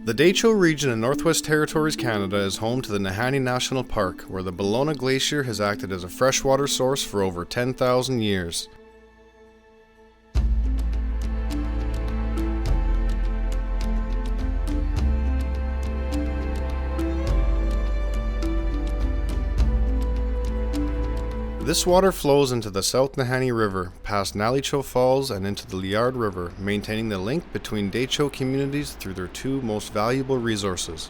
The Dehcho region in Northwest Territories, Canada is home to the Nahanni National Park, where the Bellona Glacier has acted as a freshwater source for over 10,000 years. This water flows into the South Nahanni River, past Nalicho Falls and into the Liard River, maintaining the link between Dehcho communities through their two most valuable resources,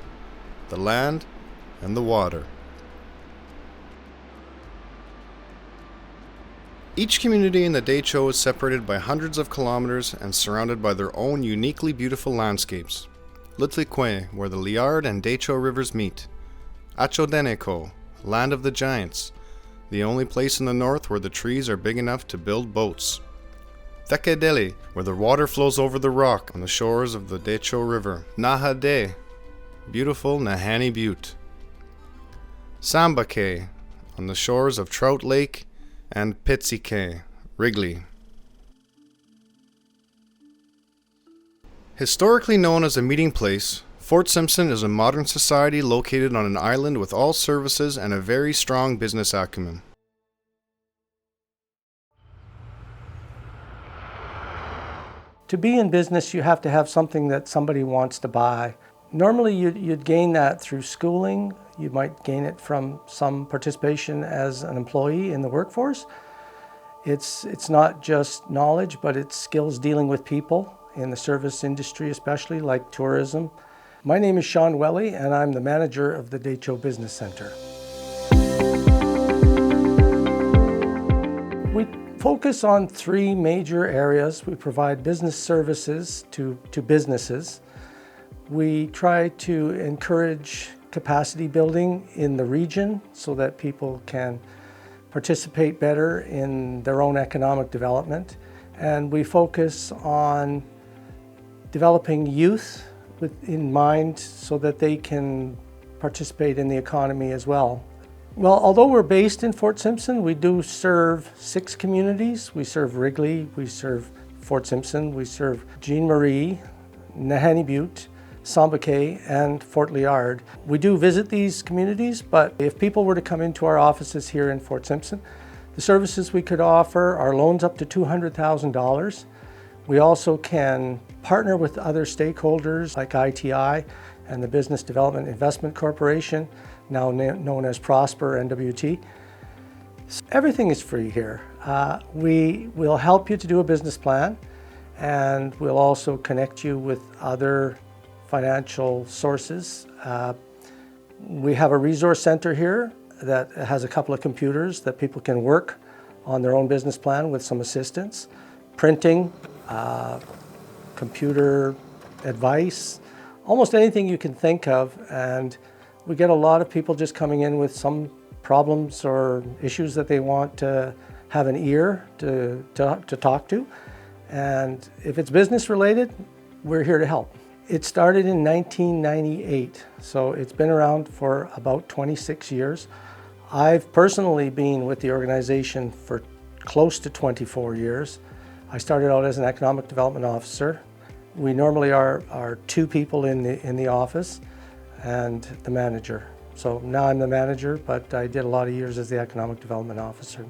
the land and the water. Each community in the Dehcho is separated by hundreds of kilometers and surrounded by their own uniquely beautiful landscapes. Litlikwe, where the Liard and Dehcho rivers meet. Achodeneko, land of the giants, the only place in the north where the trees are big enough to build boats. Thekedeli, where the water flows over the rock on the shores of the Dehcho River. Nahade, beautiful Nahanni Butte. Sambake, on the shores of Trout Lake, and Pitsike, Wrigley. Historically known as a meeting place, Fort Simpson is a modern society located on an island with all services and a very strong business acumen. To be in business, you have to have something that somebody wants to buy. Normally, you'd gain that through schooling. You might gain it from some participation as an employee in the workforce. It's not just knowledge, but it's skills dealing with people in the service industry, especially like tourism. My name is Sean Welly, and I'm the manager of the Dehcho Business Center. We focus on three major areas. We provide business services to businesses. We try to encourage capacity building in the region so that people can participate better in their own economic development. And we focus on developing youth in mind so that they can participate in the economy as well. Well, although we're based in Fort Simpson, we do serve 6 communities. We serve Wrigley, we serve Fort Simpson, we serve Jean Marie, Nahanni Butte, Sambake, and Fort Liard. We do visit these communities, but if people were to come into our offices here in Fort Simpson, the services we could offer are loans up to $200,000. We also can partner with other stakeholders like ITI and the Business Development Investment Corporation, now known as Prosper NWT. Everything is free here. We will help you to do a business plan, and we'll also connect you with other financial sources. We have a resource center here that has a couple of computers that people can work on their own business plan with some assistance. Printing, computer advice, almost anything you can think of. And we get a lot of people just coming in with some problems or issues that they want to have an ear to talk to. And if it's business related, we're here to help. It started in 1998, so it's been around for about 26 years. I've personally been with the organization for close to 24 years. I started out as an economic development officer. We normally are 2 people in the office and the manager. So now I'm the manager, but I did a lot of years as the economic development officer.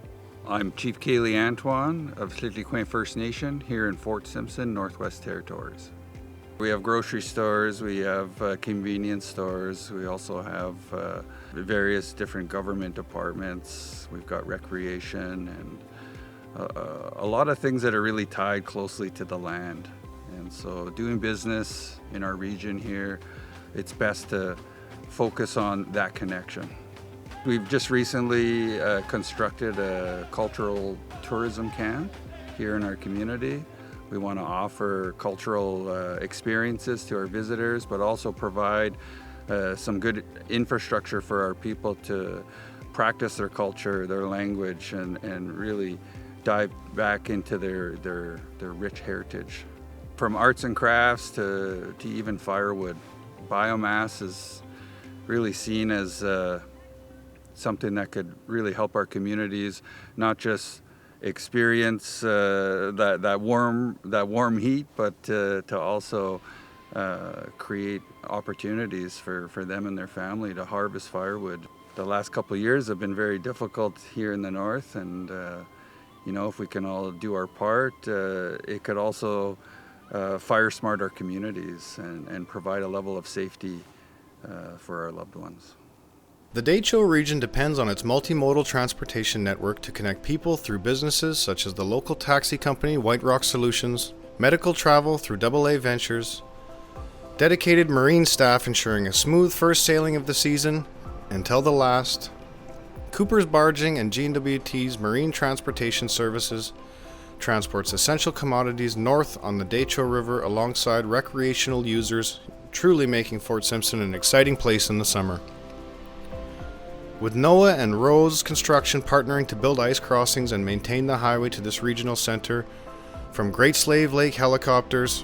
I'm Chief Kaylee Antoine of Litlikwe First Nation here in Fort Simpson, Northwest Territories. We have grocery stores, we have convenience stores, we also have various different government departments, we've got recreation and a lot of things that are really tied closely to the land. And so doing business in our region here, it's best to focus on that connection. We've just recently constructed a cultural tourism camp here in our community. We want to offer cultural experiences to our visitors, but also provide some good infrastructure for our people to practice their culture, their language, and really dive back into their rich heritage. From arts and crafts to even firewood, biomass is really seen as something that could really help our communities, not just experience that warm heat, but to also create opportunities for them and their family to harvest firewood. The last couple of years have been very difficult here in the north, and if we can all do our part, it could also fire smart our communities and provide a level of safety for our loved ones. The Dehcho region depends on its multimodal transportation network to connect people through businesses such as the local taxi company White Rock Solutions, medical travel through AA Ventures, dedicated marine staff ensuring a smooth first sailing of the season until the last, Cooper's Barging and G&WT's Marine Transportation Services transports essential commodities north on the Dehcho River alongside recreational users, truly making Fort Simpson an exciting place in the summer. With NOAA and Rose Construction partnering to build ice crossings and maintain the highway to this regional center, from Great Slave Lake helicopters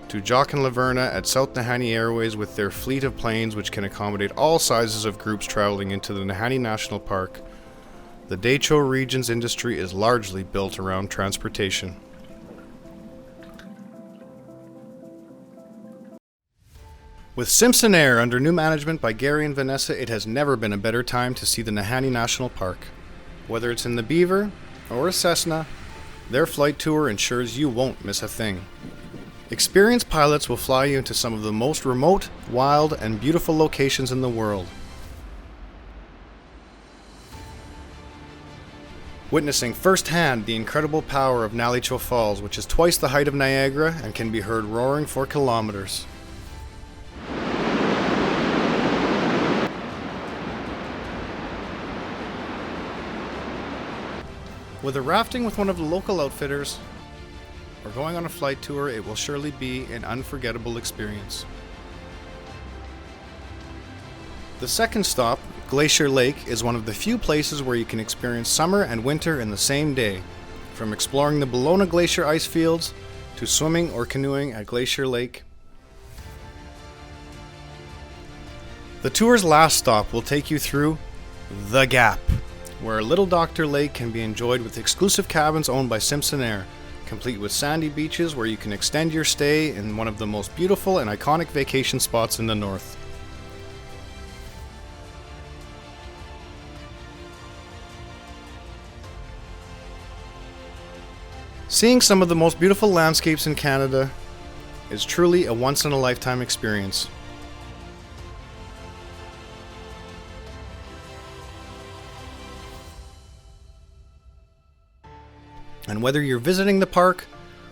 to Jock and Laverna at South Nahanni Airways with their fleet of planes which can accommodate all sizes of groups traveling into the Nahanni National Park, the Dehcho region's industry is largely built around transportation. With Simpson Air under new management by Gary and Vanessa, it has never been a better time to see the Nahanni National Park. Whether it's in the Beaver or a Cessna, their flight tour ensures you won't miss a thing. Experienced pilots will fly you into some of the most remote, wild, and beautiful locations in the world. Witnessing firsthand the incredible power of Nalicho Falls, which is twice the height of Niagara and can be heard roaring for kilometers. Whether rafting with one of the local outfitters or going on a flight tour, it will surely be an unforgettable experience. The second stop, Glacier Lake, is one of the few places where you can experience summer and winter in the same day, from exploring the Bellona Glacier ice fields to swimming or canoeing at Glacier Lake. The tour's last stop will take you through The Gap, where Little Doctor Lake can be enjoyed with exclusive cabins owned by Simpson Air, complete with sandy beaches where you can extend your stay in one of the most beautiful and iconic vacation spots in the north. Seeing some of the most beautiful landscapes in Canada is truly a once-in-a-lifetime experience. And whether you're visiting the park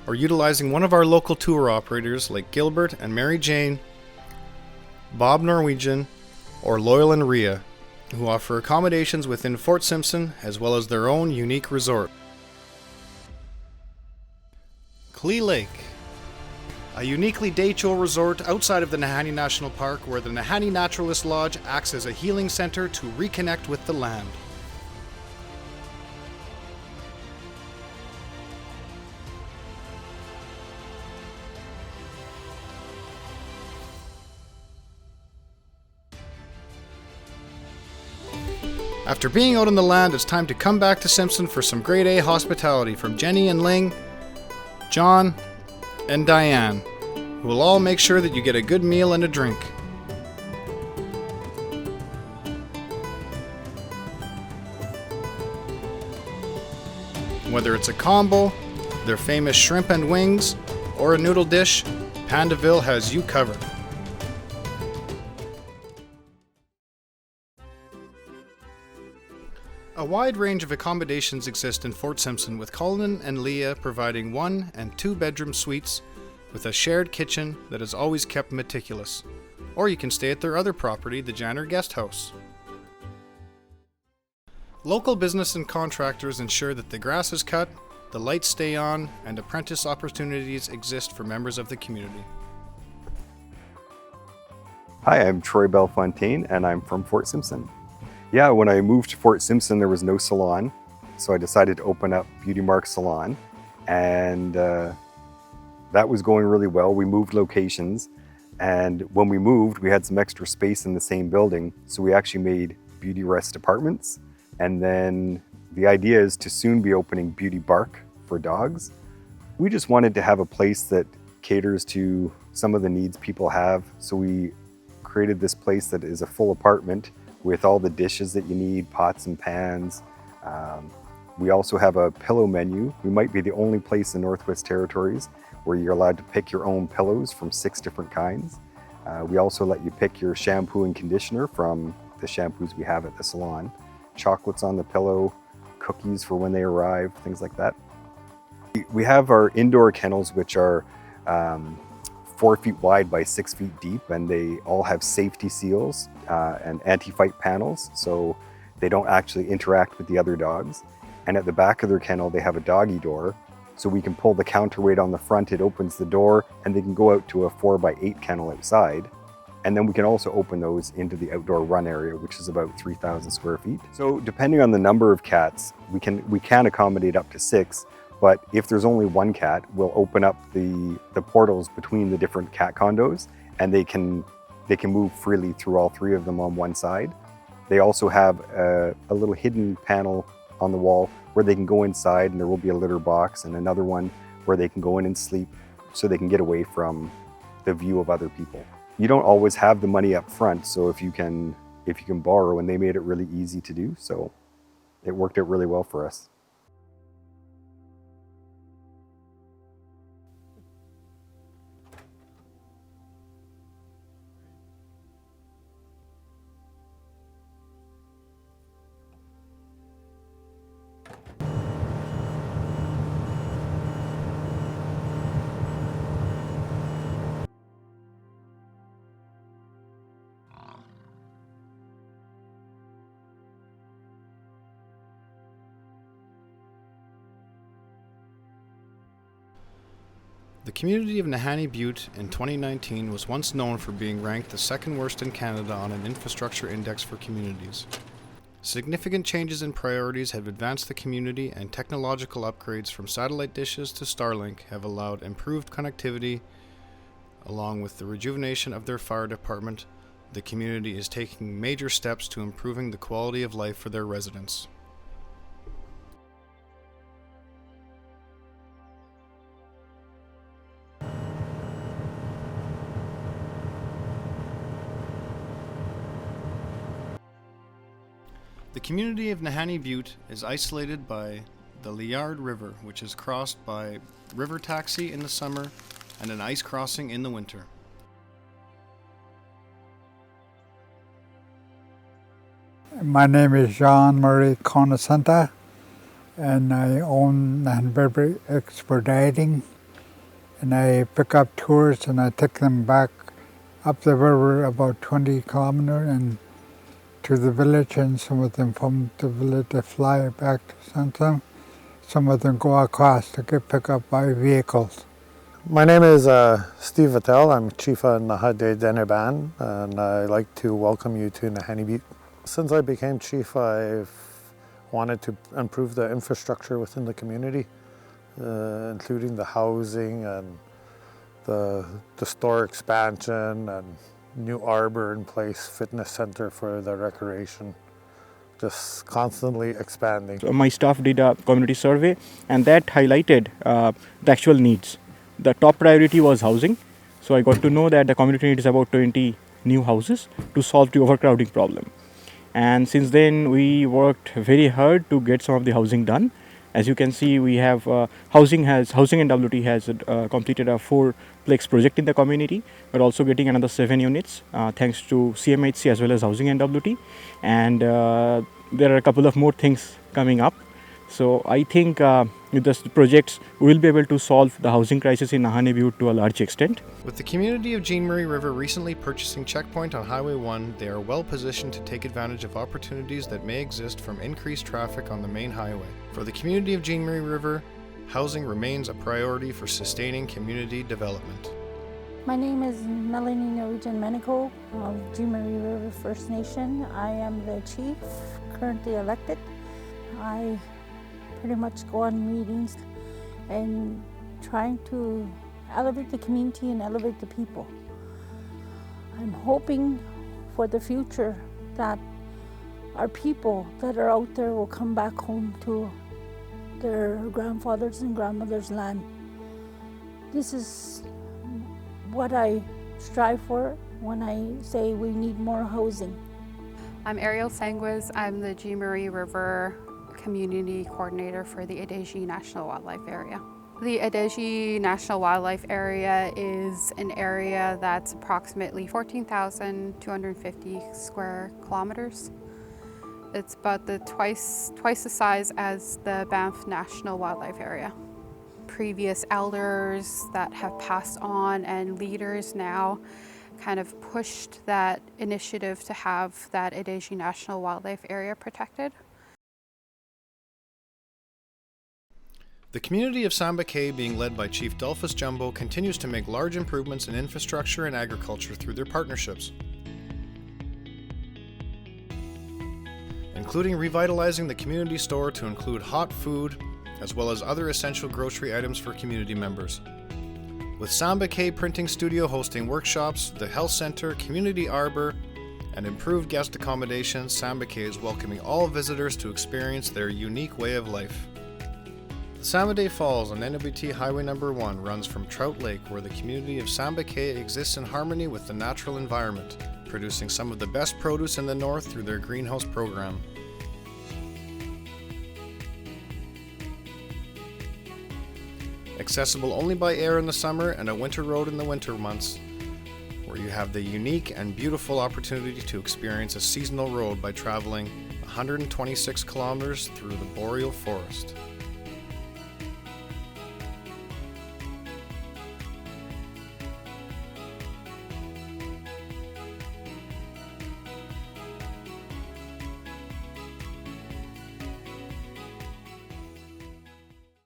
or utilizing one of our local tour operators like Gilbert and Mary Jane, Bob Norwegian, or Loyal and Rhea, who offer accommodations within Fort Simpson as well as their own unique resort. Klee Lake, a uniquely Dehcho resort outside of the Nahanni National Park where the Nahanni Naturalist Lodge acts as a healing center to reconnect with the land. After being out on the land, it's time to come back to Simpson for some grade A hospitality from Jenny and Ling, John, and Diane, who will all make sure that you get a good meal and a drink. Whether it's a combo, their famous shrimp and wings, or a noodle dish, Pandaville has you covered. A wide range of accommodations exist in Fort Simpson, with Cullinan and Leah providing 1 and 2 bedroom suites with a shared kitchen that is always kept meticulous. Or you can stay at their other property, the Janner Guest House. Local business and contractors ensure that the grass is cut, the lights stay on, and apprentice opportunities exist for members of the community. Hi, I'm Troy Belfontaine and I'm from Fort Simpson. Yeah, when I moved to Fort Simpson, there was no salon, so I decided to open up Beauty Mark Salon, and that was going really well. We moved locations, and when we moved, we had some extra space in the same building, so we actually made Beauty Rest apartments, and then the idea is to soon be opening Beauty Bark for dogs. We just wanted to have a place that caters to some of the needs people have. So we created this place that is a full apartment with all the dishes that you need, pots and pans. We also have a pillow menu. We might be the only place in Northwest Territories where you're allowed to pick your own pillows from 6 different kinds. We also let you pick your shampoo and conditioner from the shampoos we have at the salon. Chocolates on the pillow, cookies for when they arrive, things like that. We have our indoor kennels, which are 4 feet wide by 6 feet deep, and they all have safety seals and anti-fight panels, so they don't actually interact with the other dogs. And at the back of their kennel, they have a doggy door, so we can pull the counterweight on the front, it opens the door, and they can go out to a 4x8 kennel outside. And then we can also open those into the outdoor run area, which is about 3,000 square feet. So depending on the number of cats, we can accommodate up to 6, but if there's only 1 cat, we'll open up the portals between the different cat condos, and they can move freely through all 3 of them on one side. They also have a little hidden panel on the wall where they can go inside, and there will be a litter box, and another one where they can go in and sleep so they can get away from the view of other people. You don't always have the money up front, so if you can borrow, and they made it really easy to do, so it worked out really well for us. The community of Nahanni Butte in 2019 was once known for being ranked the 2nd worst in Canada on an infrastructure index for communities. Significant changes in priorities have advanced the community, and technological upgrades from satellite dishes to Starlink have allowed improved connectivity. Along with the rejuvenation of their fire department, the community is taking major steps to improving the quality of life for their residents. The community of Nahanni Butte is isolated by the Liard River, which is crossed by river taxi in the summer and an ice crossing in the winter. My name is Jean-Marie Conasanta, and I own Nahanni Expediting, and I pick up tours and I take them back up the river about 20 kilometers and to the village, and some of them from the village they fly back to Santam. Some of them go across to get picked up by vehicles. My name is Steve Vattel. I'm Chief of Nahade Deneban, and I'd like to welcome you to Nahanni Butte. Since I became chief, I've wanted to improve the infrastructure within the community, including the housing and the store expansion and new arbor in place, fitness center for the recreation, just constantly expanding. So my staff did a community survey, and that highlighted the actual needs. The top priority was housing, so I got to know that the community needs about 20 new houses to solve the overcrowding problem. And since then we worked very hard to get some of the housing done. As you can see, we have Housing and WT has completed a 4-plex project in the community. We're also getting another 7 units thanks to CMHC as well as Housing and WT. And there are a couple of more things coming up. So I think with the projects, we'll be able to solve the housing crisis in Nahanni Butte to a large extent. With the community of Jean Marie River recently purchasing Checkpoint on Highway 1, they are well positioned to take advantage of opportunities that may exist from increased traffic on the main highway. For the community of Jean Marie River, housing remains a priority for sustaining community development. My name is Melanie Norwegian Menico of Jean Marie River First Nation. I am the chief, currently elected. I pretty much go on meetings and trying to elevate the community and elevate the people. I'm hoping for the future that our people that are out there will come back home to their grandfathers and grandmothers' land. This is what I strive for when I say we need more housing. I'm Ariel Sanguez. I'm the G. Marie River Community Coordinator for the Dehcho National Wildlife Area. The Dehcho National Wildlife Area is an area that's approximately 14,250 square kilometers. It's about twice the size as the Banff National Wildlife Area. Previous elders that have passed on and leaders now kind of pushed that initiative to have that Dehcho National Wildlife Area protected. The community of Samba Cay, being led by Chief Dolphus Jumbo, continues to make large improvements in infrastructure and agriculture through their partnerships, including revitalizing the community store to include hot food, as well as other essential grocery items for community members. With Samba Cay Printing Studio hosting workshops, the health center, community arbor, and improved guest accommodations, Samba Cay is welcoming all visitors to experience their unique way of life. The Samba Falls on NWT Highway No. 1 runs from Trout Lake, where the community of Samba Cay exists in harmony with the natural environment, producing some of the best produce in the north through their greenhouse program. Accessible only by air in the summer and a winter road in the winter months, where you have the unique and beautiful opportunity to experience a seasonal road by traveling 126 kilometers through the boreal forest.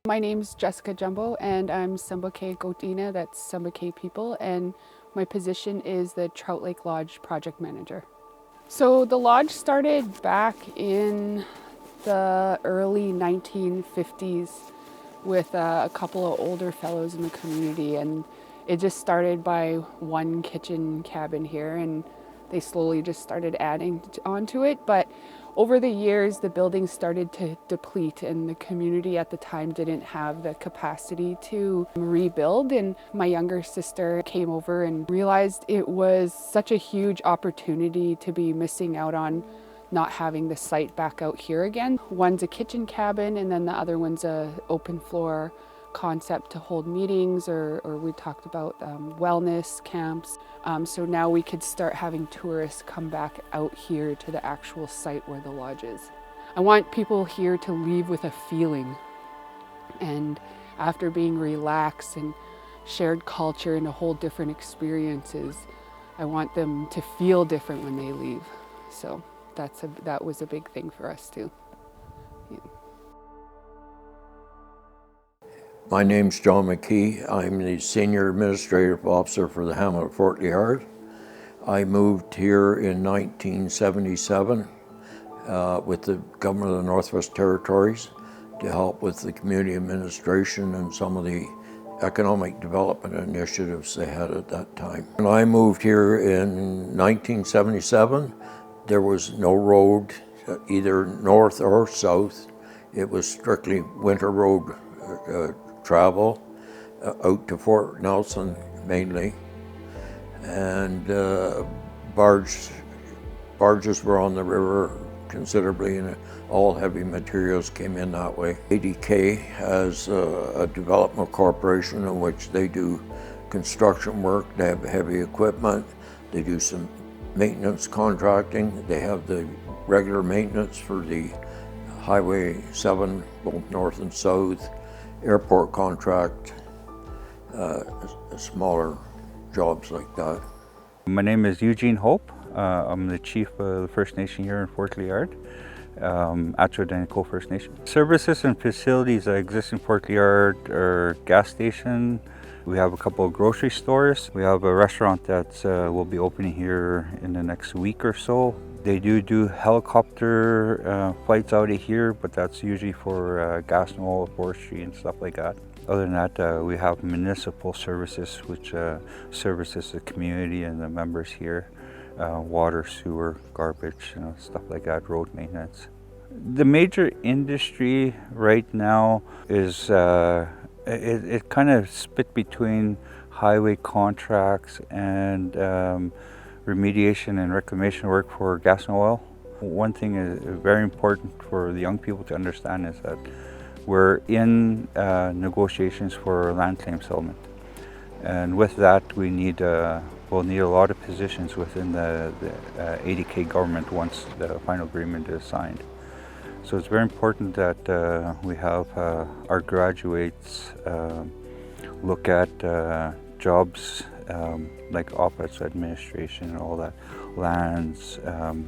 My name's Jessica Jumbo and I'm Samba Cay Gotina, that's Samba Cay people, and my position is the Trout Lake Lodge project manager. So the lodge started back in the early 1950s with a couple of older fellows in the community, and it just started by one kitchen cabin here, and they slowly just started adding onto it. But over the years, the building started to deplete, and the community at the time didn't have the capacity to rebuild. And my younger sister came over and realized it was such a huge opportunity to be missing out on not having the site back out here again. One's a kitchen cabin, and then the other one's a open floor concept to hold meetings, or we talked about wellness camps. So now we could start having tourists come back out here to the actual site where the lodge is. I want people here to leave with a feeling, and after being relaxed and shared culture and a whole different experiences, I want them to feel different when they leave. So that was a big thing for us too. Yeah. My name's John McKee. I'm the Senior Administrative Officer for the Hamlet of Fort Liard. I moved here in 1977 with the Government of the Northwest Territories to help with the community administration and some of the economic development initiatives they had at that time. When I moved here in 1977, there was no road either north or south. It was strictly winter road travel out to Fort Nelson mainly, and barges were on the river considerably, and all heavy materials came in that way. ADK has a development corporation in which they do construction work. They have heavy equipment. They do some maintenance contracting. They have the regular maintenance for the Highway 7, both north and south, airport contract, smaller jobs like that. My name is Eugene Hope. I'm the chief of the First Nation here in Fort Liard, Dehcho First Nation. Services and facilities that exist in Fort Liard are gas station. We have a couple of grocery stores. We have a restaurant that will be opening here in the next week or so. They do helicopter flights out of here, but that's usually for gas and oil, forestry and stuff like that. Other than that, we have municipal services, which services the community and the members here. Water, sewer, garbage, stuff like that, road maintenance. The major industry right now is, it kind of split between highway contracts and remediation and reclamation work for gas and oil. One thing is very important for the young people to understand is that we're in negotiations for land claim settlement. And with that, we'll need a lot of positions within the 80K government once the final agreement is signed. So it's very important that we have our graduates look at jobs like office administration and all that, lands,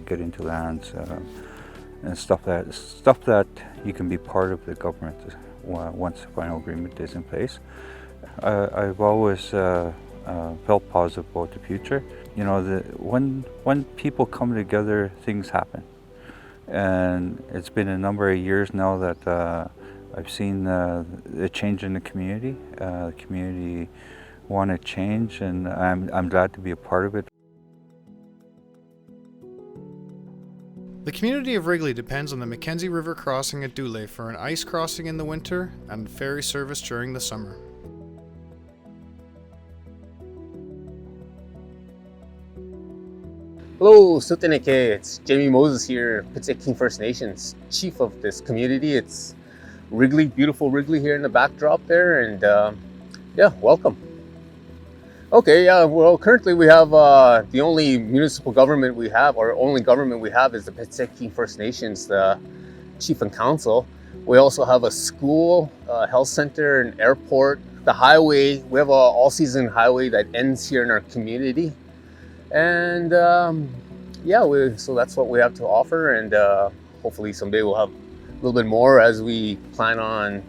get into lands, and stuff that you can be part of the government once the final agreement is in place. I've always felt positive about the future. You know, when people come together, things happen. And it's been a number of years now that I've seen the change in the community. The community want to change, and I'm glad to be a part of it. The community of Wrigley depends on the Mackenzie River crossing at Dule for an ice crossing in the winter and ferry service during the summer. Hello, Suteneke. It's Jamie Moses here, Pitseking First Nations, chief of this community. It's Wrigley, beautiful Wrigley here in the backdrop there, and yeah, welcome. Okay, yeah, well, currently we have the only municipal government we have, or only government we have, is the Pitseking First Nations, the chief and council. We also have a school, health center, an airport, the highway. We have an all-season highway that ends here in our community. And yeah, so that's what we have to offer, and hopefully someday we'll have a little bit more as we plan on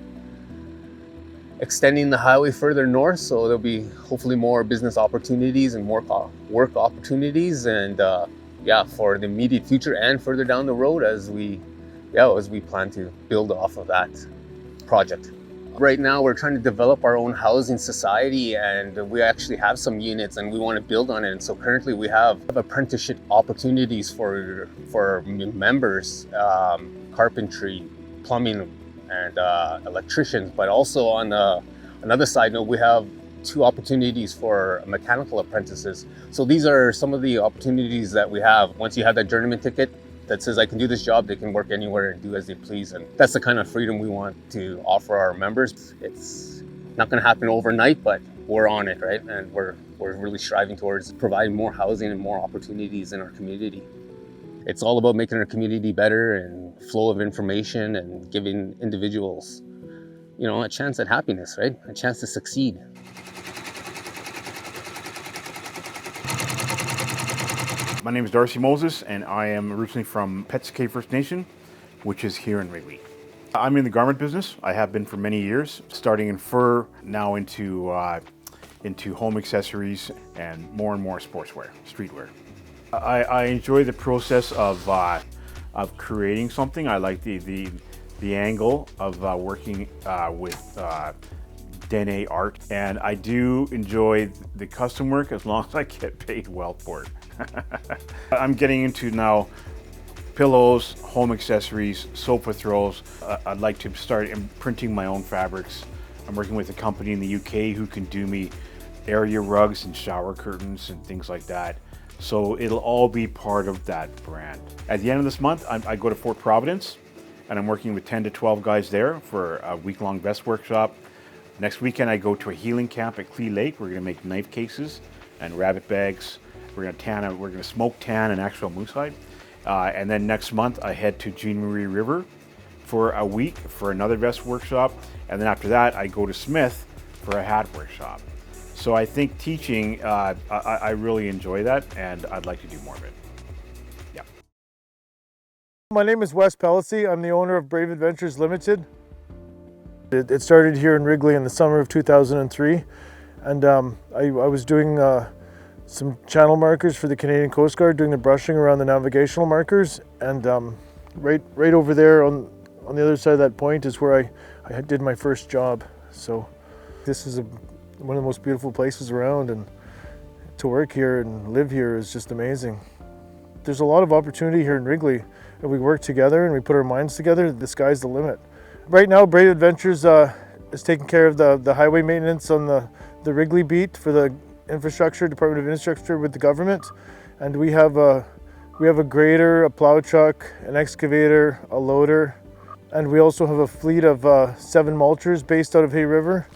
extending the highway further north, so there'll be hopefully more business opportunities and more work opportunities, and yeah, for the immediate future and further down the road as we plan to build off of that project. Right now, we're trying to develop our own housing society, and we actually have some units and we want to build on it. And so currently we have apprenticeship opportunities for members, carpentry, plumbing, and electricians. But also on another side note, we have 2 opportunities for mechanical apprentices. So these are some of the opportunities that we have. Once you have that journeyman ticket that says I can do this job, they can work anywhere and do as they please. And that's the kind of freedom we want to offer our members. It's not going to happen overnight, but we're on it, right? And we're really striving towards providing more housing and more opportunities in our community. It's all about making our community better and flow of information and giving individuals, you know, a chance at happiness, right? A chance to succeed. My name is Darcy Moses, and I am originally from Pitseking First Nation, which is here in Wrigley. I'm in the garment business. I have been for many years, starting in fur, now into home accessories and more sportswear, streetwear. I enjoy the process of creating something. I like the angle of working with Dene art, and I do enjoy the custom work as long as I get paid well for it. I'm getting into now pillows, home accessories, sofa throws. I'd like to start printing my own fabrics. I'm working with a company in the UK who can do me area rugs and shower curtains and things like that. So it'll all be part of that brand. At the end of this month, I go to Fort Providence, and I'm working with 10 to 12 guys there for a week-long vest workshop. Next weekend, I go to a healing camp at Clee Lake. We're gonna make knife cases and rabbit bags. We're gonna smoke tan an actual moose hide. And then next month, I head to Jean Marie River for a week for another vest workshop. And then after that, I go to Smith for a hat workshop. So I think teaching, I really enjoy that, and I'd like to do more of it. Yeah. My name is Wes Pellacy. I'm the owner of Brave Adventures Limited. It started here in Wrigley in the summer of 2003, and I was doing some channel markers for the Canadian Coast Guard, doing the brushing around the navigational markers, and right over there on the other side of that point is where I did my first job. So this is one of the most beautiful places around, and to work here and live here is just amazing. There's a lot of opportunity here in Wrigley. If we work together and we put our minds together, the sky's the limit. Right now, Brave Adventures is taking care of the highway maintenance on the the Wrigley beat for the infrastructure, Department of Infrastructure with the government. And we have a grader, a plow truck, an excavator, a loader, and we also have a fleet of 7 mulchers based out of Hay River.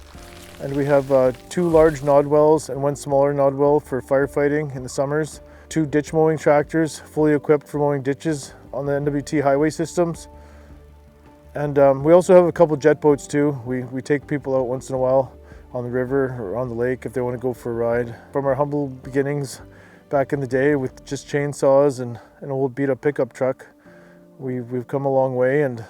And we have 2 large nod wells and 1 smaller nod well for firefighting in the summers. 2 ditch mowing tractors fully equipped for mowing ditches on the NWT highway systems. And we also have a couple jet boats too. We take people out once in a while on the river or on the lake if they want to go for a ride. From our humble beginnings back in the day with just chainsaws and an old beat up pickup truck, we've come a long way, and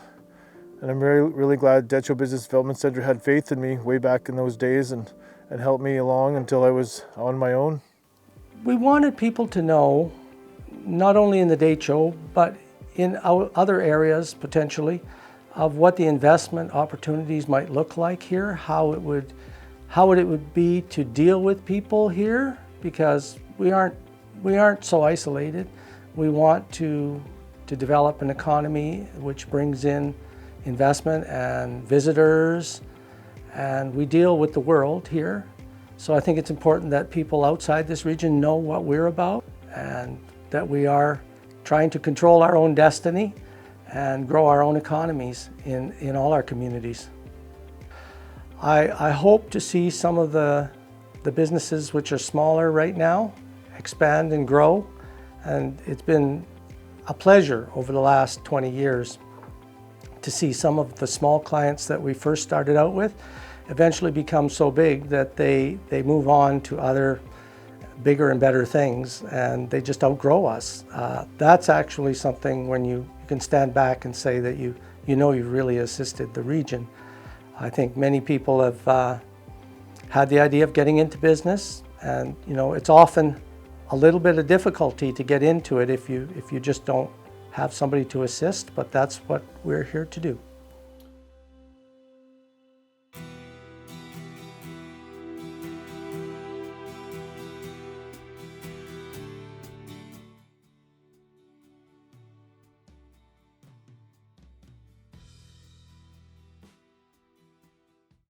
I'm really glad Dehcho Business Development Center had faith in me way back in those days and helped me along until I was on my own. We wanted people to know, not only in the Dehcho, but in other areas potentially, of what the investment opportunities might look like here, how it would be to deal with people here, because we aren't so isolated. We want to develop an economy which brings in investment and visitors, and we deal with the world here. So I think it's important that people outside this region know what we're about, and that we are trying to control our own destiny and grow our own economies in all our communities. I hope to see some of the businesses which are smaller right now expand and grow, and it's been a pleasure over the last 20 years to see some of the small clients that we first started out with eventually become so big that they move on to other bigger and better things, and they just outgrow us. That's actually something when you can stand back and say that you know you've really assisted the region. I think many people have had the idea of getting into business, and it's often a little bit of difficulty to get into it if you just don't have somebody to assist, but that's what we're here to do.